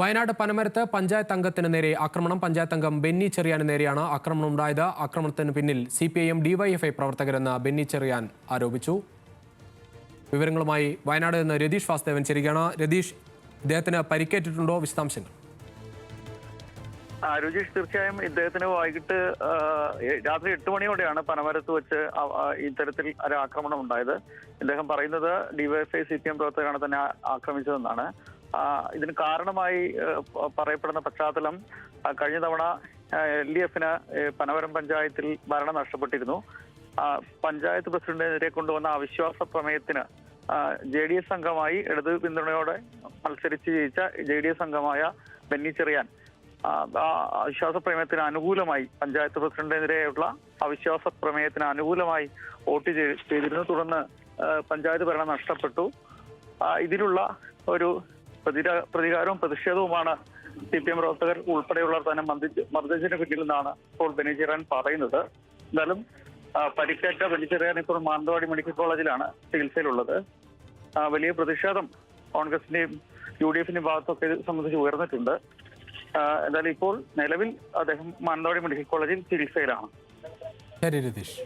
വയനാട് പനമരത്ത് പഞ്ചായത്ത് അംഗത്തിന് നേരെ ആക്രമണം. പഞ്ചായത്ത് അംഗം ബെന്നി ചെറിയാന് നേരെയാണ് ആക്രമണം ഉണ്ടായത്. ആക്രമണത്തിന് പിന്നിൽ CPIM DYFI പ്രവർത്തകരെന്ന് ബെന്നി ചെറിയാൻ ആരോപിച്ചു. വിവരങ്ങളുമായി വയനാട് നിന്ന് രതീഷ് വാസുദേവൻ ചേരുകയാണ്. രതീഷ്, ഇദ്ദേഹത്തിന് പരിക്കേറ്റിട്ടുണ്ടോ? വിശദാംശങ്ങൾ. രുചീഷ്, തീർച്ചയായും ഇദ്ദേഹത്തിന് വൈകിട്ട് രാത്രി 8 മണിയോടെയാണ് പനമരത്ത് വെച്ച് ഇത്തരത്തിൽ ഒരു ആക്രമണം ഉണ്ടായത്. ഇദ്ദേഹം പറയുന്നത് DYFI CPM പ്രവർത്തകരാണ് തന്നെ ആക്രമിച്ചതെന്നാണ്. ഇതിന് കാരണമായി പറയപ്പെടുന്ന പശ്ചാത്തലം കഴിഞ്ഞ തവണ LDFന് പനമരം പഞ്ചായത്തിൽ ഭരണം നഷ്ടപ്പെട്ടിരുന്നു. പഞ്ചായത്ത് പ്രസിഡന്റിനെതിരെ കൊണ്ടുവന്ന അവിശ്വാസ പ്രമേയത്തിന് JDS അംഗമായി ഇടത് പിന്തുണയോടെ മത്സരിച്ച് ജയിച്ച JDS അംഗമായ ബെന്നി ചെറിയാൻ അവിശ്വാസ പ്രമേയത്തിന് അനുകൂലമായി പഞ്ചായത്ത് പ്രസിഡന്റിനെതിരെയുള്ള അവിശ്വാസ പ്രമേയത്തിന് അനുകൂലമായി വോട്ട് ചെയ്തിരുന്നു. തുടർന്ന് പഞ്ചായത്ത് ഭരണം നഷ്ടപ്പെട്ടു. ഇതിലുള്ള ഒരു പ്രതികാരവും പ്രതിഷേധവുമാണ് CPM പ്രവർത്തകർ ഉൾപ്പെടെയുള്ളവർ തന്നെ മർദ്ദിച്ചതിന് പിന്നിൽ നിന്നാണ് ഇപ്പോൾ ബെന്നി ചെറിയാൻ പറയുന്നത്. എന്തായാലും പരിക്കേറ്റ ബെന്നി ചെറിയാൻ ഇപ്പോൾ മാനന്തവാടി മെഡിക്കൽ കോളേജിലാണ് ചികിത്സയിലുള്ളത്. വലിയ പ്രതിഷേധം കോൺഗ്രസിന്റെയും UDFന്റെയും ഭാഗത്തൊക്കെ ഇത് സംബന്ധിച്ച് ഉയർന്നിട്ടുണ്ട്. എന്തായാലും ഇപ്പോൾ നിലവിൽ അദ്ദേഹം മാനന്തവാടി മെഡിക്കൽ കോളേജിൽ ചികിത്സയിലാണ്. ശരി രതീഷ്.